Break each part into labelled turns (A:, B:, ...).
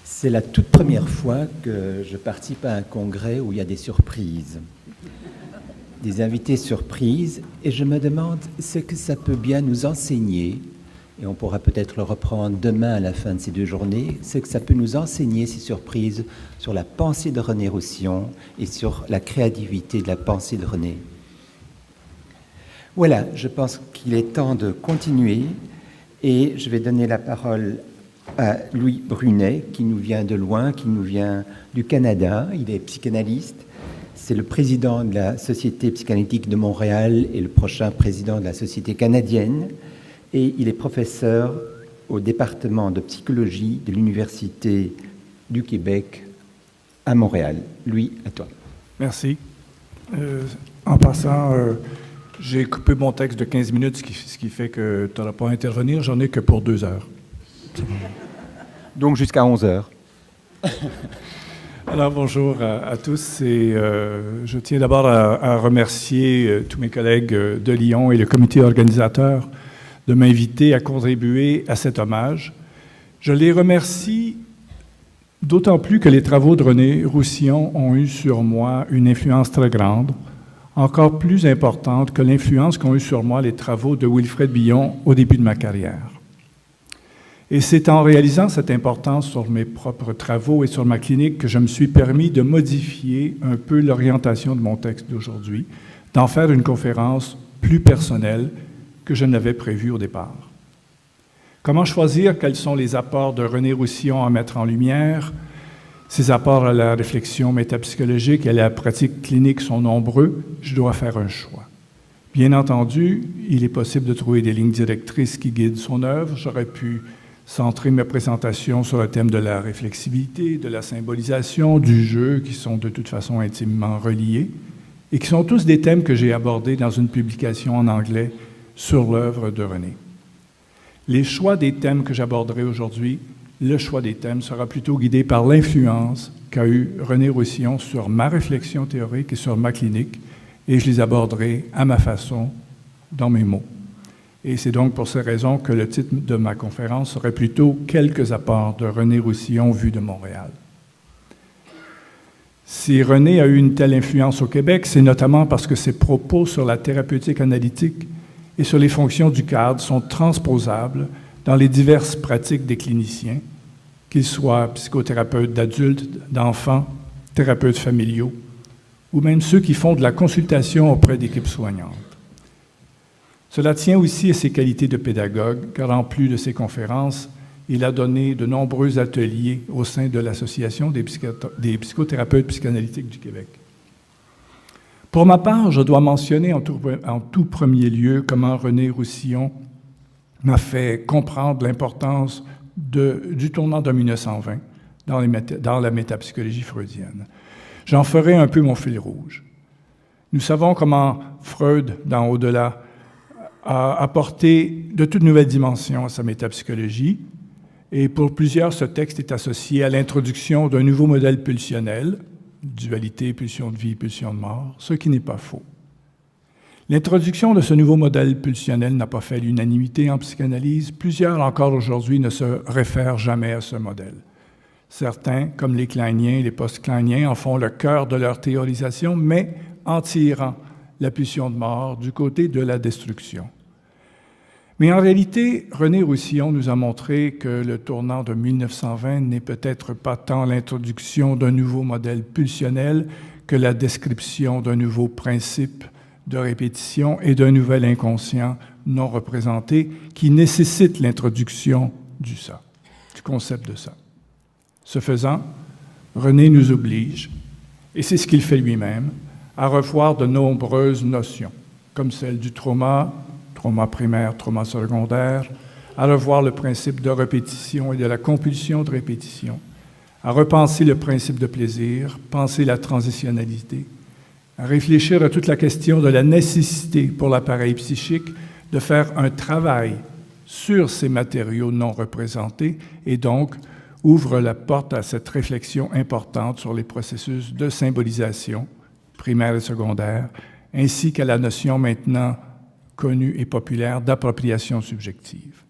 A: C'est la toute première fois que je participe à un congrès où il y a des surprises, des invités surprises, et je me demande ce que ça peut bien nous enseigner, et on pourra peut-être le reprendre demain à la fin de ces 2 journées, ce que ça peut nous enseigner, ces surprises, sur la pensée de René Roussillon et sur la créativité de la pensée de René. Voilà, je pense qu'il est temps de continuer, et je vais donner la parole à Louis Brunet, qui nous vient de loin, qui nous vient du Canada. Il est psychanalyste, c'est le président de la Société psychanalytique de Montréal et le prochain président de la Société canadienne, et il est professeur au département de psychologie de l'Université du Québec à Montréal. Louis, à toi.
B: Merci. En passant, j'ai coupé mon texte de 15 minutes, ce qui fait que tu n'auras pas à intervenir. J'en ai que pour 2 heures.
A: Donc jusqu'à 11 heures.
B: Alors bonjour à tous. Et, je tiens d'abord à remercier tous mes collègues de Lyon et le comité organisateur de m'inviter à contribuer à cet hommage. Je les remercie d'autant plus que les travaux de René Roussillon ont eu sur moi une influence très grande, encore plus importante que l'influence qu'ont eu sur moi les travaux de Wilfred Bion au début de ma carrière. Et c'est en réalisant cette importance sur mes propres travaux et sur ma clinique que je me suis permis de modifier un peu l'orientation de mon texte d'aujourd'hui, d'en faire une conférence plus personnelle que je n'avais prévue au départ. Comment choisir quels sont les apports de René Roussillon à mettre en lumière? Ces apports à la réflexion métapsychologique et à la pratique clinique sont nombreux, je dois faire un choix. Bien entendu, il est possible de trouver des lignes directrices qui guident son œuvre. J'aurais pu centrer ma présentation sur le thème de la réflexivité, de la symbolisation, du jeu, qui sont de toute façon intimement reliés, et qui sont tous des thèmes que j'ai abordés dans une publication en anglais sur l'œuvre de René. Les choix des thèmes que j'aborderai aujourd'hui, le choix des thèmes sera plutôt guidé par l'influence qu'a eu René Roussillon sur ma réflexion théorique et sur ma clinique, et je les aborderai à ma façon, dans mes mots. Et c'est donc pour ces raisons que le titre de ma conférence serait plutôt « Quelques apports de René Roussillon vu de Montréal ». Si René a eu une telle influence au Québec, c'est notamment parce que ses propos sur la thérapeutique analytique et sur les fonctions du cadre sont transposables dans les diverses pratiques des cliniciens, qu'ils soient psychothérapeutes d'adultes, d'enfants, thérapeutes familiaux, ou même ceux qui font de la consultation auprès d'équipes soignantes. Cela tient aussi à ses qualités de pédagogue, car en plus de ses conférences, il a donné de nombreux ateliers au sein de l'Association des psychothérapeutes psychanalytiques du Québec. Pour ma part, je dois mentionner en tout premier lieu comment René Roussillon m'a fait comprendre l'importance du tournant de 1920 dans la métapsychologie freudienne. J'en ferai un peu mon fil rouge. Nous savons comment Freud, dans Au-delà, a apporté de toutes nouvelles dimensions à sa métapsychologie, et pour plusieurs, ce texte est associé à l'introduction d'un nouveau modèle pulsionnel, dualité, pulsion de vie, pulsion de mort, ce qui n'est pas faux. L'introduction de ce nouveau modèle pulsionnel n'a pas fait l'unanimité en psychanalyse. Plusieurs, encore aujourd'hui, ne se réfèrent jamais à ce modèle. Certains, comme les kleiniens et les post-kleiniens, en font le cœur de leur théorisation, mais en tirant la pulsion de mort du côté de la destruction. Mais en réalité, René Roussillon nous a montré que le tournant de 1920 n'est peut-être pas tant l'introduction d'un nouveau modèle pulsionnel que la description d'un nouveau principe de répétition et d'un nouvel inconscient non représenté qui nécessite l'introduction du ça, du concept de ça. Ce faisant, René nous oblige, et c'est ce qu'il fait lui-même, à revoir de nombreuses notions, comme celle du trauma primaire, trauma secondaire, à revoir le principe de répétition et de la compulsion de répétition, à repenser le principe de plaisir, penser la transitionnalité, à réfléchir à toute la question de la nécessité pour l'appareil psychique de faire un travail sur ces matériaux non représentés et donc ouvre la porte à cette réflexion importante sur les processus de symbolisation primaire et secondaire, ainsi qu'à la notion maintenant connue et populaire d'appropriation subjective.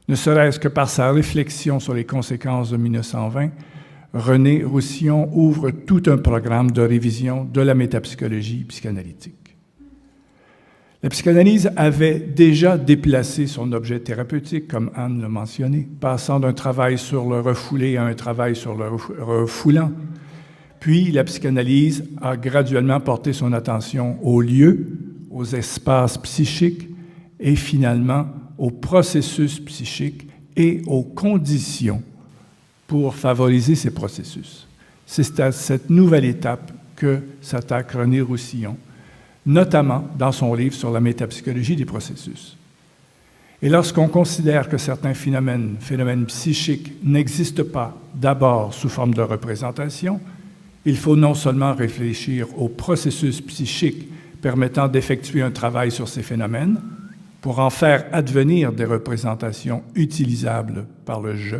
B: Ne serait-ce que par sa réflexion sur les conséquences de 1920, René Roussillon ouvre tout un programme de révision de la métapsychologie psychanalytique. La psychanalyse avait déjà déplacé son objet thérapeutique, comme Anne l'a mentionné, passant d'un travail sur le refoulé à un travail sur le refoulant. Puis, la psychanalyse a graduellement porté son attention aux lieux, aux espaces psychiques et finalement aux processus psychiques et aux conditions pour favoriser ces processus. C'est à cette nouvelle étape que s'attaque René Roussillon, notamment dans son livre sur la métapsychologie des processus. Et lorsqu'on considère que certains phénomènes psychiques n'existent pas d'abord sous forme de représentation, il faut non seulement réfléchir aux processus psychiques permettant d'effectuer un travail sur ces phénomènes pour en faire advenir des représentations utilisables par le je,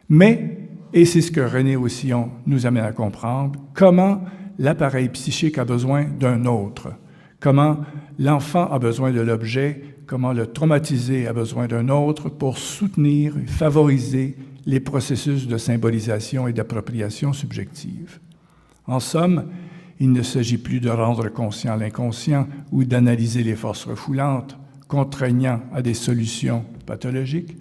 B: mais, et c'est ce que René Roussillon nous amène à comprendre, comment l'appareil psychique a besoin d'un autre, comment l'enfant a besoin de l'objet, comment le traumatisé a besoin d'un autre pour soutenir et favoriser les processus de symbolisation et d'appropriation subjective. En somme, il ne s'agit plus de rendre conscient l'inconscient ou d'analyser les forces refoulantes, contraignant à des solutions pathologiques.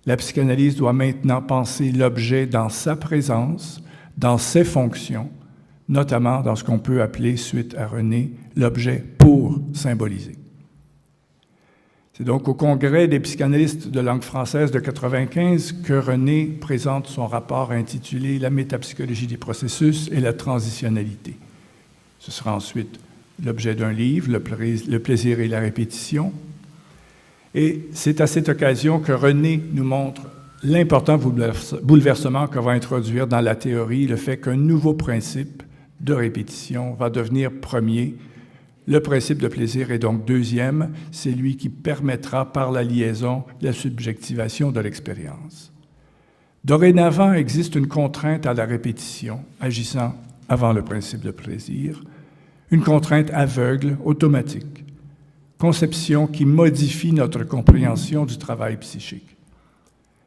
B: La psychanalyse doit maintenant penser l'objet dans sa présence, dans ses fonctions, notamment dans ce qu'on peut appeler, suite à René, l'objet pour symboliser. C'est donc au Congrès des psychanalystes de langue française de 1995 que René présente son rapport intitulé « La métapsychologie des processus et la transitionnalité ». Ce sera ensuite l'objet d'un livre, Le plaisir et la répétition. Et c'est à cette occasion que René nous montre l'important bouleversement que va introduire dans la théorie le fait qu'un nouveau principe de répétition va devenir premier. Le principe de plaisir est donc deuxième, c'est lui qui permettra par la liaison la subjectivation de l'expérience. Dorénavant existe une contrainte à la répétition, agissant avant le principe de plaisir, une contrainte aveugle, automatique, conception qui modifie notre compréhension du travail psychique.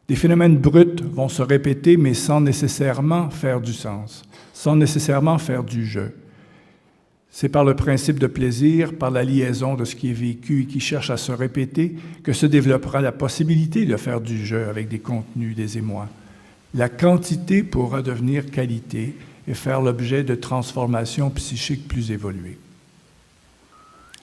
B: Des phénomènes bruts vont se répéter, mais sans nécessairement faire du sens, sans nécessairement faire du jeu. C'est par le principe de plaisir, par la liaison de ce qui est vécu et qui cherche à se répéter, que se développera la possibilité de faire du jeu avec des contenus, des émois. La quantité pourra devenir qualité et faire l'objet de transformations psychiques plus évoluées.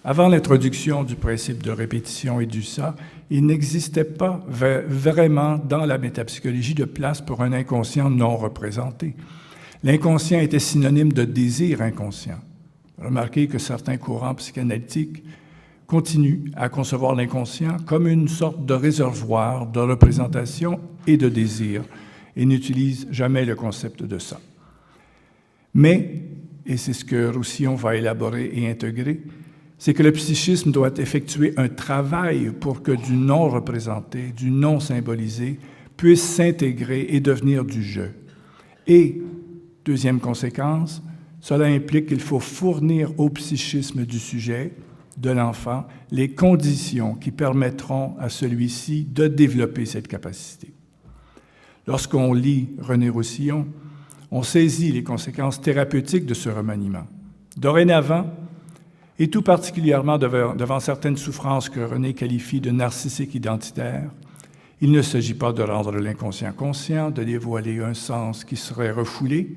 B: Avant l'introduction du principe de répétition et du ça, il n'existait pas vraiment dans la métapsychologie de place pour un inconscient non représenté. L'inconscient était synonyme de désir inconscient. Remarquez que certains courants psychanalytiques continuent à concevoir l'inconscient comme une sorte de réservoir de représentation et de désir et n'utilisent jamais le concept de ça. Mais, et c'est ce que Roussillon va élaborer et intégrer, c'est que le psychisme doit effectuer un travail pour que du non représenté, du non symbolisé, puisse s'intégrer et devenir du jeu. Et, deuxième conséquence, cela implique qu'il faut fournir au psychisme du sujet, de l'enfant, les conditions qui permettront à celui-ci de développer cette capacité. Lorsqu'on lit René Roussillon, on saisit les conséquences thérapeutiques de ce remaniement. Dorénavant, et tout particulièrement devant certaines souffrances que René qualifie de narcissiques identitaires, il ne s'agit pas de rendre l'inconscient conscient, de dévoiler un sens qui serait refoulé.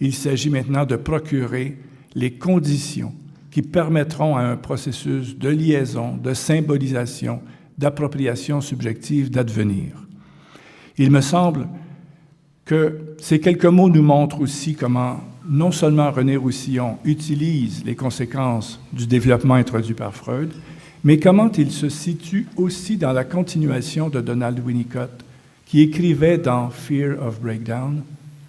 B: Il s'agit maintenant de procurer les conditions qui permettront à un processus de liaison, de symbolisation, d'appropriation subjective d'advenir. Il me semble que ces quelques mots nous montrent aussi comment non seulement René Roussillon utilise les conséquences du développement introduit par Freud, mais comment il se situe aussi dans la continuation de Donald Winnicott, qui écrivait dans Fear of Breakdown,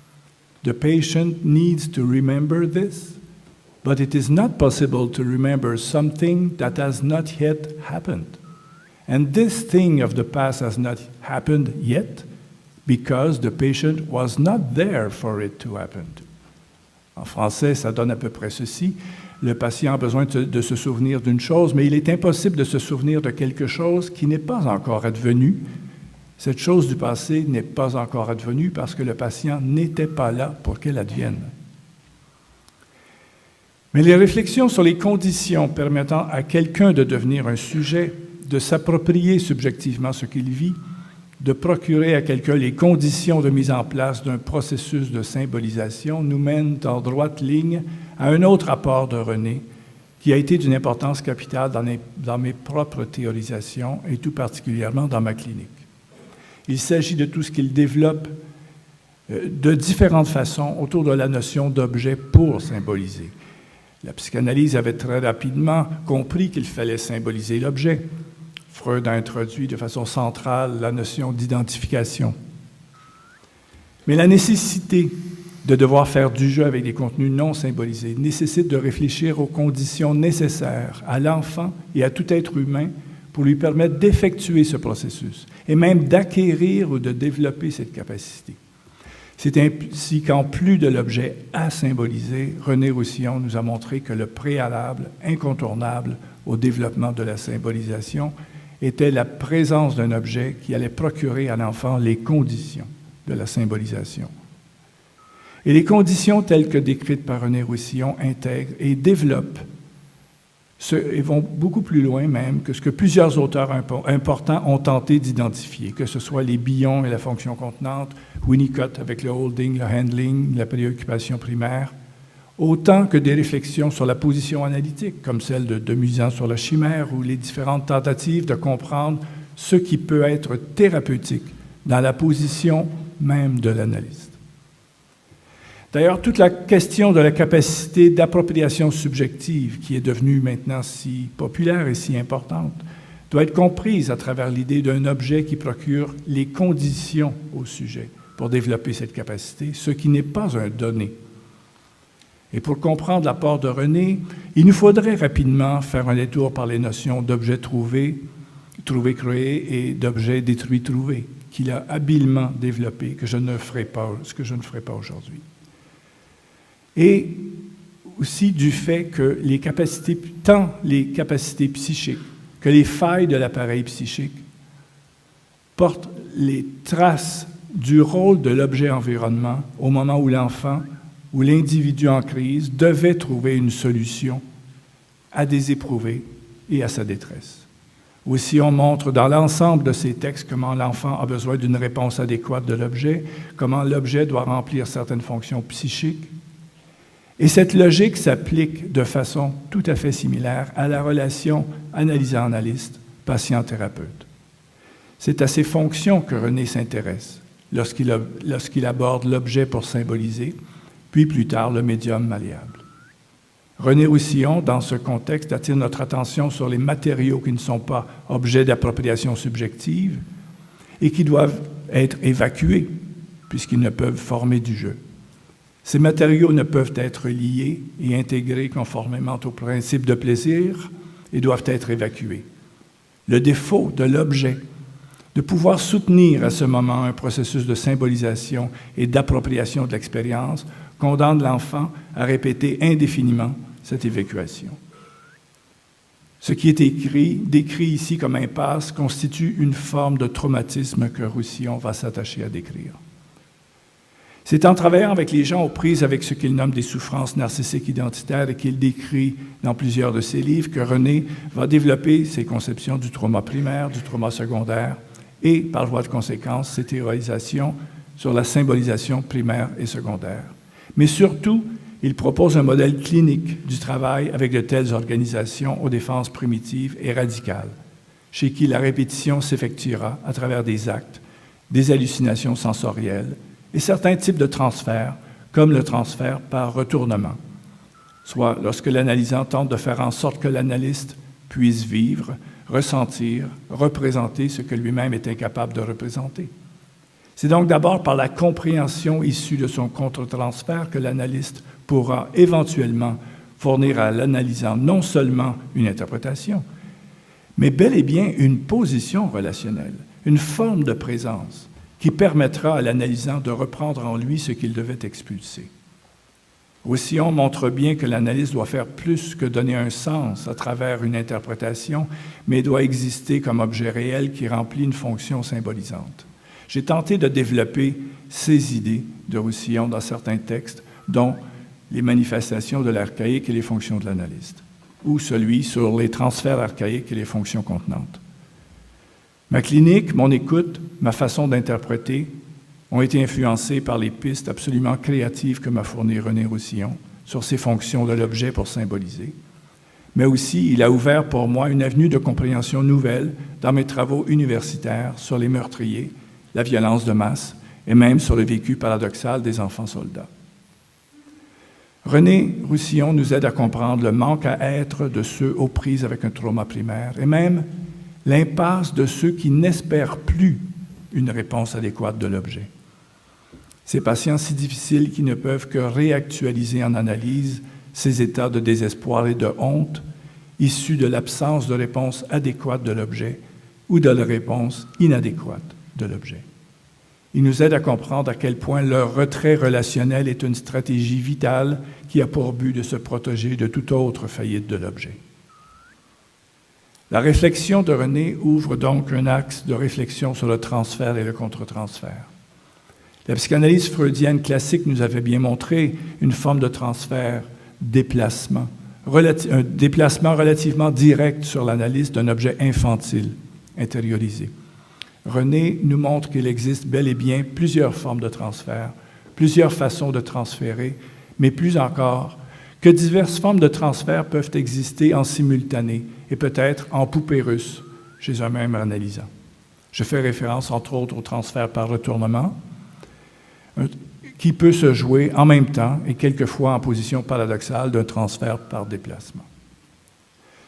B: « The patient needs to remember this, but it is not possible to remember something that has not yet happened. And this thing of the past has not happened yet, because the patient was not there for it to happen. » En français, ça donne à peu près ceci. Le patient a besoin de se souvenir d'une chose, mais il est impossible de se souvenir de quelque chose qui n'est pas encore advenu, Cette chose du passé n'est pas encore advenue parce que le patient n'était pas là pour qu'elle advienne. Mais les réflexions sur les conditions permettant à quelqu'un de devenir un sujet, de s'approprier subjectivement ce qu'il vit, de procurer à quelqu'un les conditions de mise en place d'un processus de symbolisation nous mènent en droite ligne à un autre apport de René qui a été d'une importance capitale dans mes propres théorisations et tout particulièrement dans ma clinique. Il s'agit de tout ce qu'il développe de différentes façons autour de la notion d'objet pour symboliser. La psychanalyse avait très rapidement compris qu'il fallait symboliser l'objet. Freud a introduit de façon centrale la notion d'identification. Mais la nécessité de devoir faire du jeu avec des contenus non symbolisés nécessite de réfléchir aux conditions nécessaires à l'enfant et à tout être humain pour lui permettre d'effectuer ce processus et même d'acquérir ou de développer cette capacité. C'est ainsi qu'en plus de l'objet à symboliser, René Roussillon nous a montré que le préalable incontournable au développement de la symbolisation était la présence d'un objet qui allait procurer à l'enfant les conditions de la symbolisation. Et les conditions telles que décrites par René Roussillon intègrent et développent et vont beaucoup plus loin même que ce que plusieurs auteurs importants ont tenté d'identifier, que ce soit les Billon et la fonction contenante, Winnicott avec le holding, le handling, la préoccupation primaire, autant que des réflexions sur la position analytique, comme celle de Musan sur la chimère, ou les différentes tentatives de comprendre ce qui peut être thérapeutique dans la position même de l'analyste. D'ailleurs, toute la question de la capacité d'appropriation subjective, qui est devenue maintenant si populaire et si importante, doit être comprise à travers l'idée d'un objet qui procure les conditions au sujet pour développer cette capacité, ce qui n'est pas un donné. Et pour comprendre l'apport de René, il nous faudrait rapidement faire un détour par les notions d'objet trouvé, trouvé créé, et d'objet détruit trouvé, qu'il a habilement développé, ce que je ne ferai pas aujourd'hui. Et aussi du fait que tant les capacités psychiques que les failles de l'appareil psychique portent les traces du rôle de l'objet environnement au moment où l'enfant ou l'individu en crise devait trouver une solution à des éprouvés et à sa détresse. Aussi, on montre dans l'ensemble de ces textes comment l'enfant a besoin d'une réponse adéquate de l'objet, comment l'objet doit remplir certaines fonctions psychiques. Et cette logique s'applique de façon tout à fait similaire à la relation analysant-analyste, patient-thérapeute. C'est à ces fonctions que René s'intéresse lorsqu'il aborde l'objet pour symboliser, puis plus tard le médium malléable. René Roussillon, dans ce contexte, attire notre attention sur les matériaux qui ne sont pas objets d'appropriation subjective et qui doivent être évacués, puisqu'ils ne peuvent former du jeu. Ces matériaux ne peuvent être liés et intégrés conformément au principe de plaisir et doivent être évacués. Le défaut de l'objet de pouvoir soutenir à ce moment un processus de symbolisation et d'appropriation de l'expérience condamne l'enfant à répéter indéfiniment cette évacuation. Ce qui est décrit ici comme impasse, constitue une forme de traumatisme que Roussillon va s'attacher à décrire. C'est en travaillant avec les gens aux prises avec ce qu'il nomme des souffrances narcissiques identitaires et qu'il décrit dans plusieurs de ses livres que René va développer ses conceptions du trauma primaire, du trauma secondaire et, par voie de conséquence, ses théorisations sur la symbolisation primaire et secondaire. Mais surtout, il propose un modèle clinique du travail avec de telles organisations aux défenses primitives et radicales, chez qui la répétition s'effectuera à travers des actes, des hallucinations sensorielles, et certains types de transferts, comme le transfert par retournement, soit lorsque l'analysant tente de faire en sorte que l'analyste puisse vivre, ressentir, représenter ce que lui-même est incapable de représenter. C'est donc d'abord par la compréhension issue de son contre-transfert que l'analyste pourra éventuellement fournir à l'analysant non seulement une interprétation, mais bel et bien une position relationnelle, une forme de présence, qui permettra à l'analysant de reprendre en lui ce qu'il devait expulser. Roussillon montre bien que l'analyse doit faire plus que donner un sens à travers une interprétation, mais doit exister comme objet réel qui remplit une fonction symbolisante. J'ai tenté de développer ces idées de Roussillon dans certains textes, dont les manifestations de l'archaïque et les fonctions de l'analyste, ou celui sur les transferts archaïques et les fonctions contenantes. Ma clinique, mon écoute, ma façon d'interpréter ont été influencés par les pistes absolument créatives que m'a fournies René Roussillon sur ces fonctions de l'objet pour symboliser. Mais aussi, il a ouvert pour moi une avenue de compréhension nouvelle dans mes travaux universitaires sur les meurtriers, la violence de masse et même sur le vécu paradoxal des enfants soldats. René Roussillon nous aide à comprendre le manque à être de ceux aux prises avec un trauma primaire et même l'impasse de ceux qui n'espèrent plus une réponse adéquate de l'objet. Ces patients si difficiles qui ne peuvent que réactualiser en analyse ces états de désespoir et de honte issus de l'absence de réponse adéquate de l'objet ou de la réponse inadéquate de l'objet. Il nous aide à comprendre à quel point leur retrait relationnel est une stratégie vitale qui a pour but de se protéger de toute autre faillite de l'objet. La réflexion de René ouvre donc un axe de réflexion sur le transfert et le contre-transfert. La psychanalyse freudienne classique nous avait bien montré une forme de transfert, déplacement, un déplacement relativement direct sur l'analyse d'un objet infantile, intériorisé. René nous montre qu'il existe bel et bien plusieurs formes de transfert, plusieurs façons de transférer, mais plus encore, que diverses formes de transfert peuvent exister en simultané et peut-être en poupée russe chez un même analysant. Je fais référence entre autres au transfert par retournement, qui peut se jouer en même temps et quelquefois en position paradoxale d'un transfert par déplacement.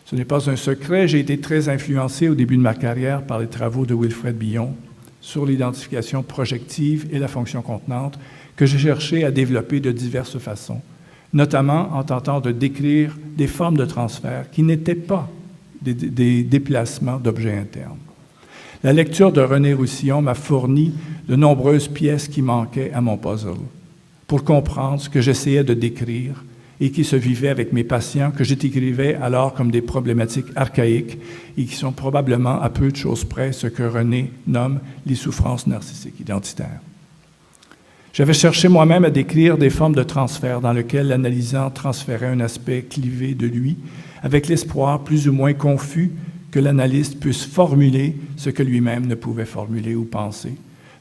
B: Ce n'est pas un secret, j'ai été très influencé au début de ma carrière par les travaux de Wilfred Bion sur l'identification projective et la fonction contenante que j'ai cherché à développer de diverses façons, notamment en tentant de décrire des formes de transfert qui n'étaient pas des déplacements d'objets internes. La lecture de René Roussillon m'a fourni de nombreuses pièces qui manquaient à mon puzzle pour comprendre ce que j'essayais de décrire et qui se vivait avec mes patients, que je décrivais alors comme des problématiques archaïques et qui sont probablement à peu de choses près ce que René nomme les souffrances narcissiques identitaires. J'avais cherché moi-même à décrire des formes de transfert dans lesquelles l'analysant transférait un aspect clivé de lui, avec l'espoir plus ou moins confus que l'analyste puisse formuler ce que lui-même ne pouvait formuler ou penser,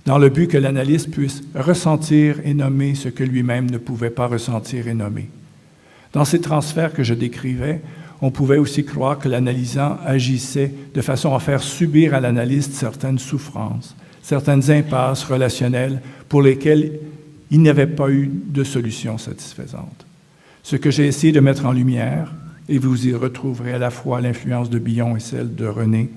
B: dans le but que l'analyste puisse ressentir et nommer ce que lui-même ne pouvait pas ressentir et nommer. Dans ces transferts que je décrivais, on pouvait aussi croire que l'analysant agissait de façon à faire subir à l'analyste certaines souffrances, certaines impasses relationnelles pour lesquelles il n'y avait pas eu de solution satisfaisante. Ce que j'ai essayé de mettre en lumière, et vous y retrouverez à la fois l'influence de Bion et celle de René,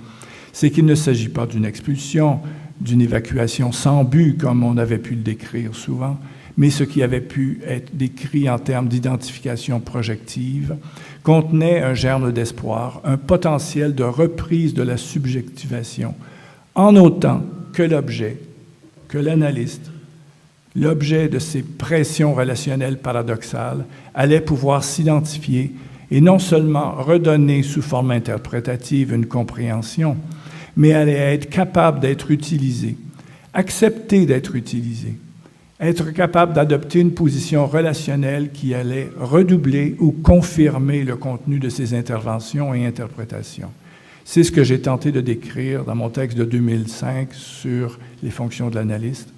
B: c'est qu'il ne s'agit pas d'une expulsion, d'une évacuation sans but, comme on avait pu le décrire souvent, mais ce qui avait pu être décrit en termes d'identification projective contenait un germe d'espoir, un potentiel de reprise de la subjectivation, en autant que l'objet, que l'analyste, l'objet de ces pressions relationnelles paradoxales, allait pouvoir s'identifier et non seulement redonner sous forme interprétative une compréhension, mais allait être capable d'être utilisé, accepter d'être utilisé, être capable d'adopter une position relationnelle qui allait redoubler ou confirmer le contenu de ses interventions et interprétations. C'est ce que j'ai tenté de décrire dans mon texte de 2005 sur les fonctions de l'analyste.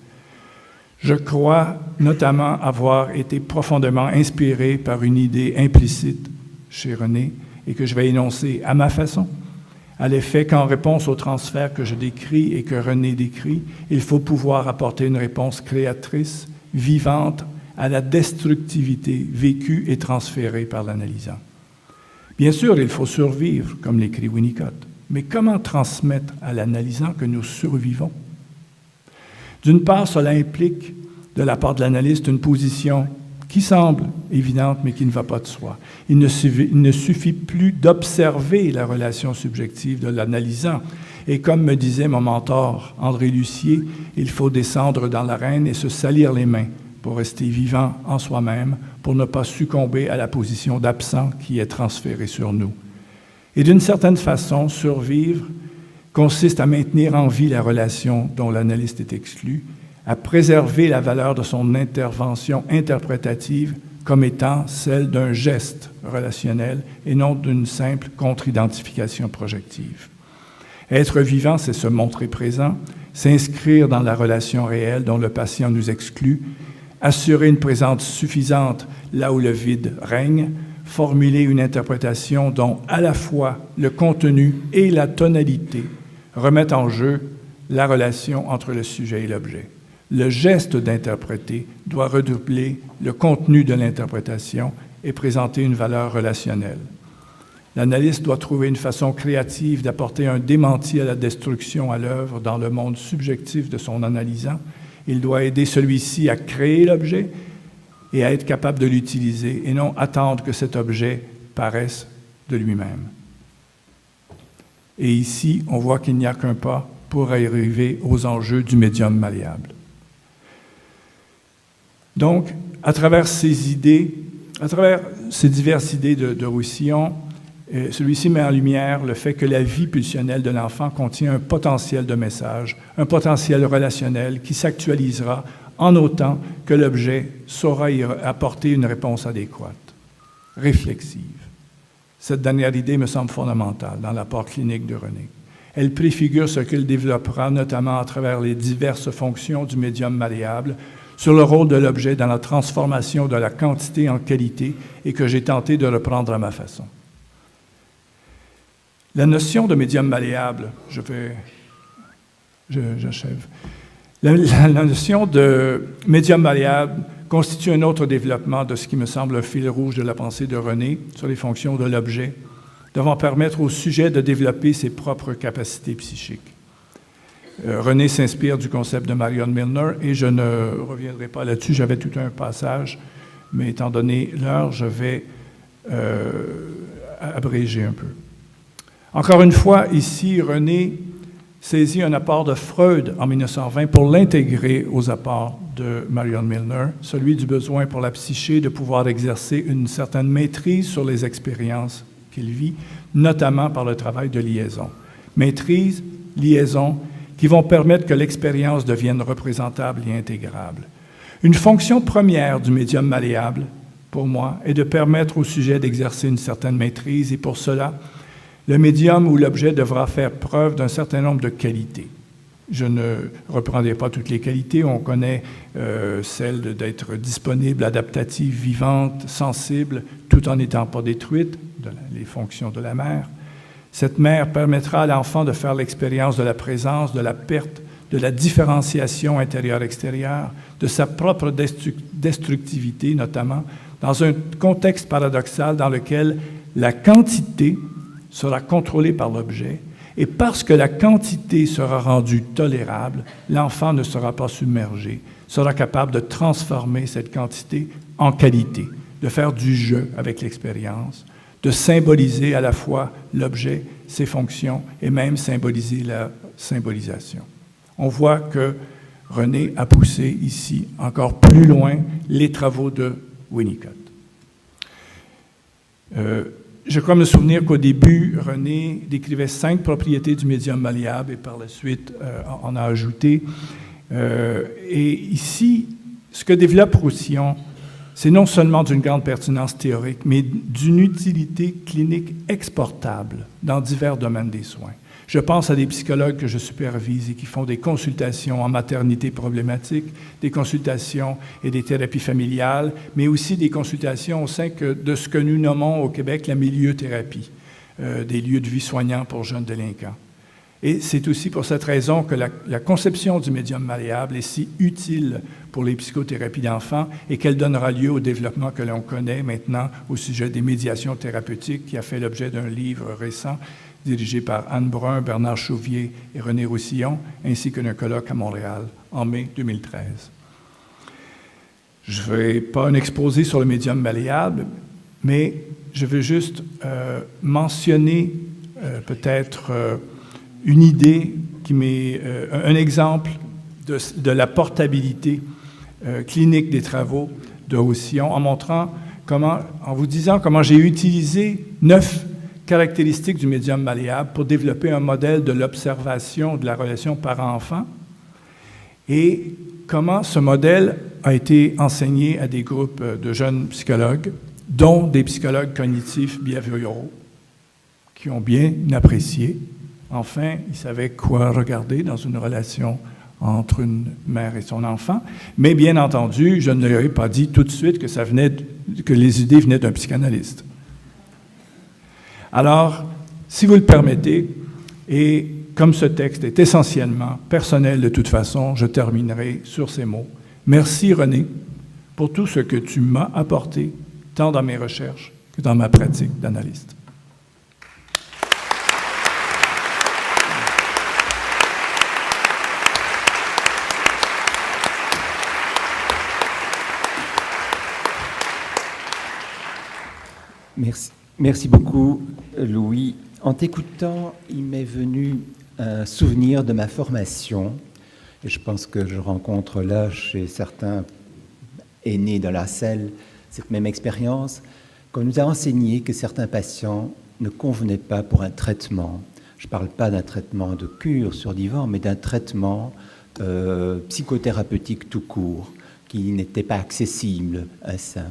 B: Je crois notamment avoir été profondément inspiré par une idée implicite chez René et que je vais énoncer à ma façon, à l'effet qu'en réponse au transfert que je décris et que René décrit, il faut pouvoir apporter une réponse créatrice, vivante, à la destructivité vécue et transférée par l'analysant. Bien sûr, il faut survivre, comme l'écrit Winnicott, mais comment transmettre à l'analysant que nous survivons? D'une part, cela implique, de la part de l'analyste, une position qui semble évidente, mais qui ne va pas de soi. Il ne suffit plus d'observer la relation subjective de l'analysant. Et comme me disait mon mentor, André Lucier, il faut descendre dans l'arène et se salir les mains pour rester vivant en soi-même, pour ne pas succomber à la position d'absent qui est transférée sur nous. Et d'une certaine façon, survivre consiste à maintenir en vie la relation dont l'analyste est exclu, à préserver la valeur de son intervention interprétative comme étant celle d'un geste relationnel et non d'une simple contre-identification projective. Être vivant, c'est se montrer présent, s'inscrire dans la relation réelle dont le patient nous exclut, assurer une présence suffisante là où le vide règne, formuler une interprétation dont à la fois le contenu et la tonalité remettent en jeu la relation entre le sujet et l'objet. Le geste d'interpréter doit redoubler le contenu de l'interprétation et présenter une valeur relationnelle. L'analyste doit trouver une façon créative d'apporter un démenti à la destruction à l'œuvre dans le monde subjectif de son analysant. Il doit aider celui-ci à créer l'objet et à être capable de l'utiliser, et non attendre que cet objet paraisse de lui-même. Et ici, on voit qu'il n'y a qu'un pas pour arriver aux enjeux du médium malléable. Donc, à travers ces idées, à travers ces diverses idées de Roussillon, celui-ci met en lumière le fait que la vie pulsionnelle de l'enfant contient un potentiel de message, un potentiel relationnel qui s'actualisera en autant que l'objet saura y apporter une réponse adéquate, réflexive. Cette dernière idée me semble fondamentale dans l'apport clinique de René. Elle préfigure ce qu'il développera, notamment à travers les diverses fonctions du médium malléable, sur le rôle de l'objet dans la transformation de la quantité en qualité et que j'ai tenté de reprendre à ma façon. La notion de médium malléable, j'achève. La notion de médium malléable constitue un autre développement de ce qui me semble un fil rouge de la pensée de René sur les fonctions de l'objet, devant permettre au sujet de développer ses propres capacités psychiques. René s'inspire du concept de Marion Milner et je ne reviendrai pas là-dessus, j'avais tout un passage, mais étant donné l'heure, je vais abréger un peu. Encore une fois, ici, René saisit un apport de Freud en 1920 pour l'intégrer aux apports de Marion Milner, celui du besoin pour la psyché de pouvoir exercer une certaine maîtrise sur les expériences qu'il vit, notamment par le travail de liaison. Maîtrise, liaison, qui vont permettre que l'expérience devienne représentable et intégrable. Une fonction première du médium malléable, pour moi, est de permettre au sujet d'exercer une certaine maîtrise et pour cela, le médium ou l'objet devra faire preuve d'un certain nombre de qualités. Je ne reprendrai pas toutes les qualités, on connaît celle d'être disponible, adaptative, vivante, sensible, tout en n'étant pas détruite, les fonctions de la mère. Cette mère permettra à l'enfant de faire l'expérience de la présence, de la perte, de la différenciation intérieure-extérieure, de sa propre destructivité notamment, dans un contexte paradoxal dans lequel la quantité sera contrôlée par l'objet, et parce que la quantité sera rendue tolérable, l'enfant ne sera pas submergé, sera capable de transformer cette quantité en qualité, de faire du jeu avec l'expérience, de symboliser à la fois l'objet, ses fonctions, et même symboliser la symbolisation. On voit que René a poussé ici encore plus loin les travaux de Winnicott. Je crois me souvenir qu'au début, René décrivait 5 propriétés du médium malléable et par la suite, on a ajouté. Et ici, ce que développe Roussillon, c'est non seulement d'une grande pertinence théorique, mais d'une utilité clinique exportable dans divers domaines des soins. Je pense à des psychologues que je supervise et qui font des consultations en maternité problématique, des consultations et des thérapies familiales, mais aussi des consultations au sein de ce que nous nommons au Québec la milieu-thérapie, des lieux de vie soignants pour jeunes délinquants. Et c'est aussi pour cette raison que la conception du médium malléable est si utile pour les psychothérapies d'enfants et qu'elle donnera lieu au développement que l'on connaît maintenant au sujet des médiations thérapeutiques qui a fait l'objet d'un livre récent dirigé par Anne Brun, Bernard Chauvier et René Roussillon, ainsi que d'un colloque à Montréal en mai 2013. Je ne ferai pas un exposé sur le médium malléable, mais je veux juste mentionner peut-être une idée qui m'est un exemple de la portabilité clinique des travaux de Roussillon en vous disant comment j'ai utilisé 9 caractéristiques du médium malléable pour développer un modèle de l'observation de la relation parent-enfant et comment ce modèle a été enseigné à des groupes de jeunes psychologues, dont des psychologues cognitifs behavioraux, qui ont bien apprécié. Enfin, ils savaient quoi regarder dans une relation entre une mère et son enfant. Mais bien entendu, je ne leur ai pas dit tout de suite que les idées venaient d'un psychanalyste. Alors, si vous le permettez, et comme ce texte est essentiellement personnel de toute façon, je terminerai sur ces mots. Merci René pour tout ce que tu m'as apporté, tant dans mes recherches que dans ma pratique d'analyste.
A: Merci beaucoup, Louis. En t'écoutant, il m'est venu un souvenir de ma formation. Et je pense que je rencontre là, chez certains aînés dans la salle, cette même expérience, qu'on nous a enseigné que certains patients ne convenaient pas pour un traitement. Je ne parle pas d'un traitement de cure sur divan, mais d'un traitement psychothérapeutique tout court, qui n'était pas accessible à ça.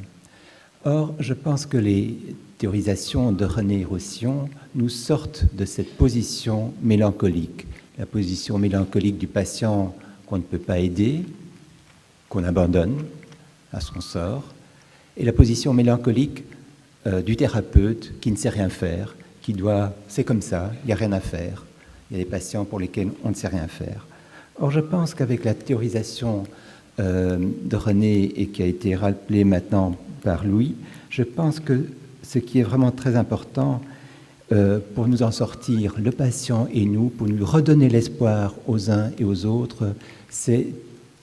A: Or, je pense que les théorisations de René Roussillon nous sortent de cette position mélancolique, la position mélancolique du patient qu'on ne peut pas aider, qu'on abandonne à son sort, et la position mélancolique du thérapeute qui ne sait rien faire, qui doit, c'est comme ça, il n'y a rien à faire. Il y a des patients pour lesquels on ne sait rien faire. Or, je pense qu'avec la théorisation de René et qui a été rappelée maintenant par Louis, je pense que ce qui est vraiment très important pour nous en sortir, le patient et nous, pour nous redonner l'espoir aux uns et aux autres, c'est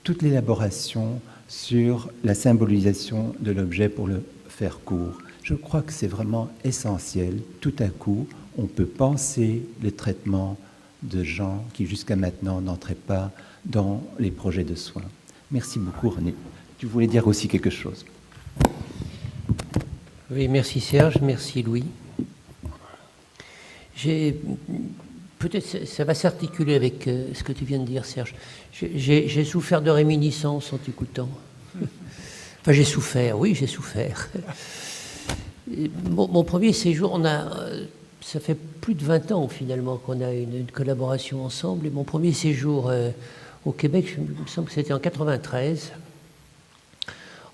A: toute l'élaboration sur la symbolisation de l'objet pour le faire court. Je crois que c'est vraiment essentiel. Tout à coup, on peut penser le traitement de gens qui jusqu'à maintenant n'entraient pas dans les projets de soins. Merci beaucoup, René. Tu voulais dire aussi quelque chose?
C: Oui, merci Serge, merci Louis. Peut-être ça va s'articuler avec ce que tu viens de dire, Serge. J'ai souffert de réminiscences en t'écoutant. Enfin, j'ai souffert. Mon premier séjour, ça fait plus de 20 ans finalement qu'on a une collaboration ensemble. Et mon premier séjour au Québec, il me semble que c'était en 93.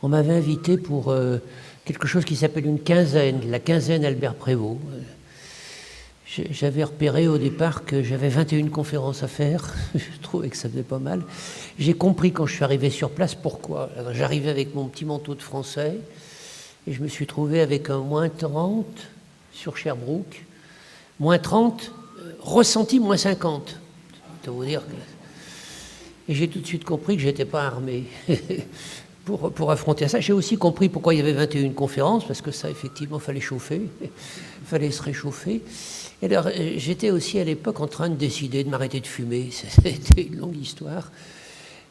C: On m'avait invité pour quelque chose qui s'appelle une quinzaine, la quinzaine Albert Prévost. J'avais repéré au départ que j'avais 21 conférences à faire. Je trouvais que ça faisait pas mal. J'ai compris quand je suis arrivé sur place pourquoi. Alors, j'arrivais avec mon petit manteau de français et je me suis trouvé avec un moins 30 sur Sherbrooke. Moins 30, ressenti moins 50. Ça veut dire que... Et j'ai tout de suite compris que je n'étais pas armé pour affronter ça. J'ai aussi compris pourquoi il y avait 21 conférences, parce que ça, effectivement, il fallait chauffer, il fallait se réchauffer. Et alors, j'étais aussi à l'époque en train de décider de m'arrêter de fumer. C'était une longue histoire.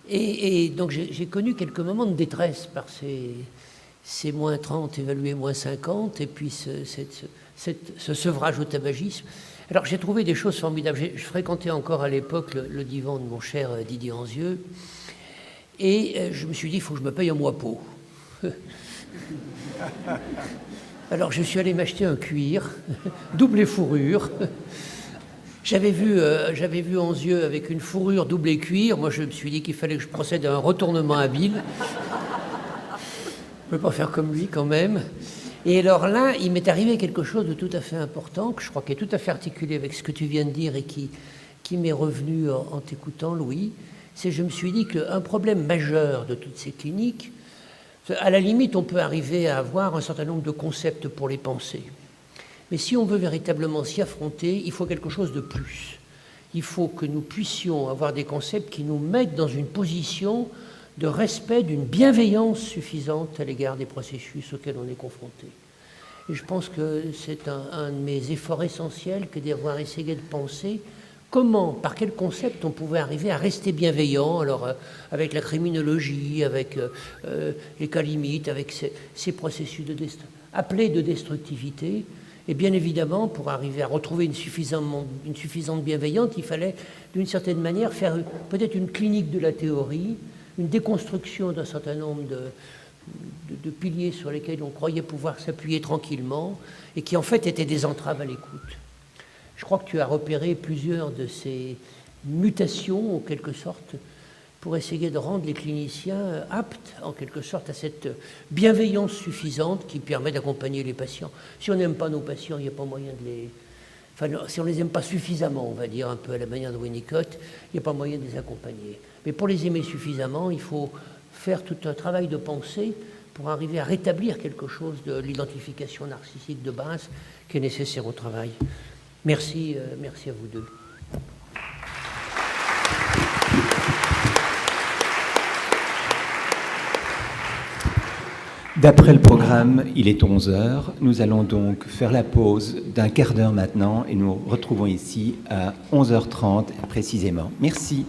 C: Et donc, j'ai connu quelques moments de détresse par ces moins 30 évalués moins 50, et puis ce sevrage au tabagisme. Alors, j'ai trouvé des choses formidables. Je fréquentais encore à l'époque le divan de mon cher Didier Anzieux, et je me suis dit, il faut que je me paye un mois-pot. Alors, je suis allé m'acheter un cuir, doublé fourrure. J'avais vu Anzieux avec une fourrure doublée cuir. Moi, je me suis dit qu'il fallait que je procède à un retournement habile. Je ne peux pas faire comme lui, quand même. Et alors là, il m'est arrivé quelque chose de tout à fait important, que je crois qui est tout à fait articulé avec ce que tu viens de dire et qui m'est revenu en t'écoutant, Louis. C'est que je me suis dit qu'un problème majeur de toutes ces cliniques, à la limite, on peut arriver à avoir un certain nombre de concepts pour les penser. Mais si on veut véritablement s'y affronter, il faut quelque chose de plus. Il faut que nous puissions avoir des concepts qui nous mettent dans une position de respect, d'une bienveillance suffisante à l'égard des processus auxquels on est confronté. Et je pense que c'est un de mes efforts essentiels que d'avoir essayé de penser comment, par quel concept on pouvait arriver à rester bienveillant, alors avec la criminologie, avec les cas limites, avec ces processus appelés de destructivité, Et bien évidemment, pour arriver à retrouver une suffisante bienveillance, il fallait d'une certaine manière faire peut-être une clinique de la théorie, une déconstruction d'un certain nombre de piliers sur lesquels on croyait pouvoir s'appuyer tranquillement et qui en fait étaient des entraves à l'écoute. Je crois que tu as repéré plusieurs de ces mutations, en quelque sorte, pour essayer de rendre les cliniciens aptes, en quelque sorte, à cette bienveillance suffisante qui permet d'accompagner les patients. Si on n'aime pas nos patients, il n'y a pas moyen de les... Enfin, si on ne les aime pas suffisamment, on va dire, un peu à la manière de Winnicott, il n'y a pas moyen de les accompagner. Mais pour les aimer suffisamment, il faut faire tout un travail de pensée pour arriver à rétablir quelque chose de l'identification narcissique de base qui est nécessaire au travail. Merci, merci à vous deux.
A: D'après le programme, il est 11h. Nous allons donc faire la pause d'un quart d'heure maintenant et nous retrouvons ici à 11h30 précisément. Merci.